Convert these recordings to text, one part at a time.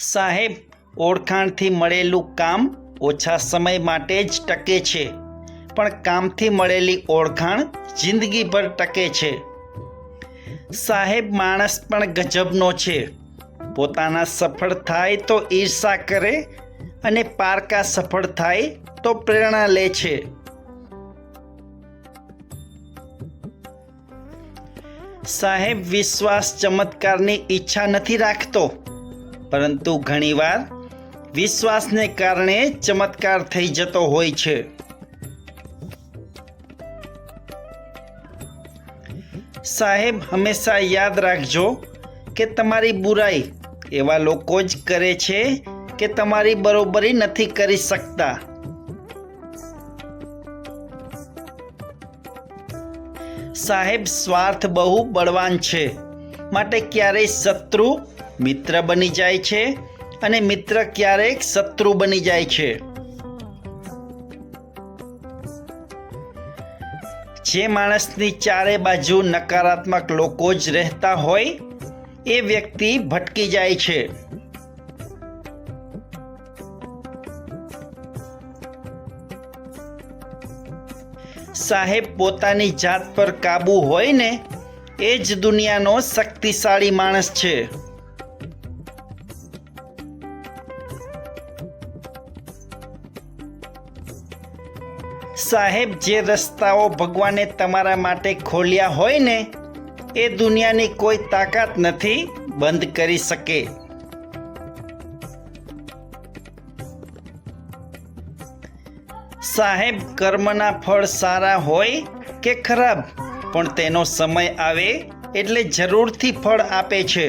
સાહેબ, ઓળખાણથી મળેલું કામ ઓછા સમય માટે જ ટકે છે, પણ કામથી મળેલી ઓળખાણ જિંદગીભર ટકે છે. સાહેબ, માણસ પણ ગજબનો છે. પોતાના સફળ થાય તો ઈર્ષા કરે અને પારકા સફળ થાય તો પ્રેરણા લે છે. સાહેબ, વિશ્વાસ ચમત્કારની ઈચ્છા નથી રાખતો, પરંતુ ઘણીવાર વિશ્વાસને કારણે ચમત્કાર થઈ જતો હોય છે. સાહેબ, હંમેશા યાદ રાખજો કે તમારી બુરાઈ એવા લોકો જ કરે છે કે તમારી બરોબરી નથી કરી શકતા. સાહેબ, સ્વાર્થ બહુ બળવાન છે, માટે ક્યારેય શત્રુ મિત્ર બની જાય છે અને મિત્ર ક્યારેક શત્રુ બની જાય છે. જે માણસની ચારે બાજુ નકારાત્મક લોકો જ રહેતા હોય એ વ્યક્તિ ભટકી જાય છે. સાહેબ, પોતાની જાત પર કાબુ હોય ને એ જ દુનિયાનો શક્તિશાળી માણસ છે. સાહેબ, જે રસ્તાઓ ભગવાને તમારા માટે ખોલ્યા હોય ને એ દુનિયાની કોઈ તાકાત નથી બંધ કરી શકે. સાહેબ, કર્મના ફળ સારા હોય કે ખરાબ, પણ તેનો સમય આવે એટલે જરૂરથી ફળ આપે છે.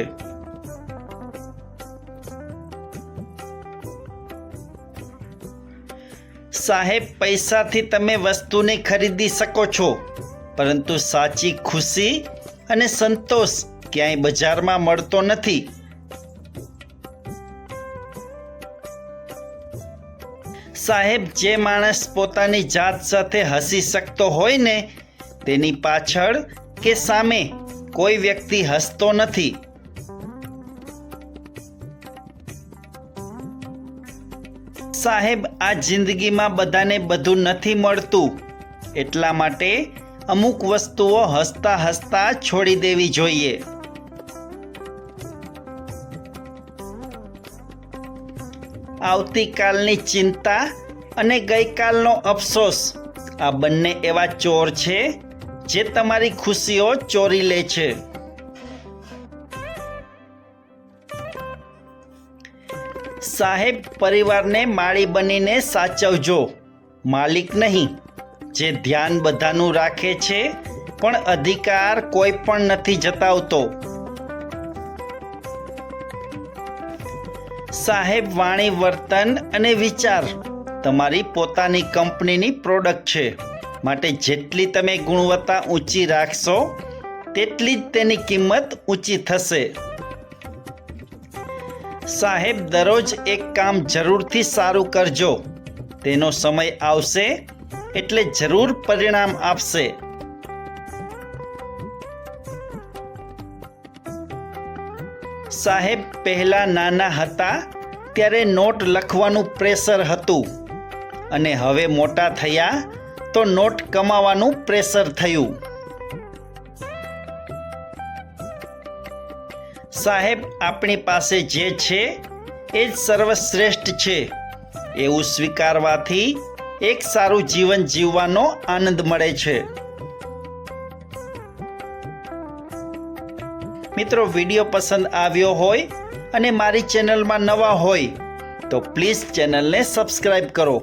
સાહેબ, પૈસાથી તમે વસ્તુને ખરીદી શકો છો, પરંતુ સાચી ખુશી અને સંતોષ ક્યાંય બજારમાં મળતો નથી. સાહેબ, જે માણસ પોતાની જાત સાથે હસી શકતો હોય ને તેની પાછળ કે સામે કોઈ વ્યક્તિ હસતો નથી. સાહેબ, આ જિંદગીમાં બધાને બધું નથી મળતું, એટલા માટે અમુક વસ્તુઓ હસતા હસતા છોડી દેવી જોઈએ. આવતીકાલની ચિંતા અને ગઈકાલનો અફસોસ આ બંને એવા ચોર છે જે તમારી ખુશીઓ ચોરી લે છે. સાહેબ, પરિવારને માળી બનીને સાચવજો, માલિક નહીં. જે ધ્યાન બધાનું રાખે છે પણ અધિકાર કોઈ પણ નથી જતાવતો. સાહેબ, વાણી, વર્તન અને વિચાર તમારી પોતાની કંપનીની પ્રોડક્ટ છે, માટે જેટલી તમે ગુણવત્તા ઊંચી રાખશો તેટલી જ તેની કિંમત ઊંચી થશે. સાહેબ, દરરોજ એક કામ જરૂરથી સારું કરજો, તેનો સમય આવશે એટલે જરૂર પરિણામ આપશે. સાહેબ, પહેલા નાના હતા ત્યારે નોટ લખવાનું પ્રેશર હતું અને હવે મોટા થયા તો નોટ કમાવાનું પ્રેશર થયું. સાહેબ, આપણી પાસે જે છે એ જ સર્વશ્રેષ્ઠ છે એવું સ્વીકારવાથી એક સારું જીવન જીવવાનો આનંદ મળે છે. મિત્રો, વિડીયો પસંદ આવ્યો હોય અને મારી ચેનલમાં નવા હોય તો પ્લીઝ ચેનલને સબસ્ક્રાઈબ કરો.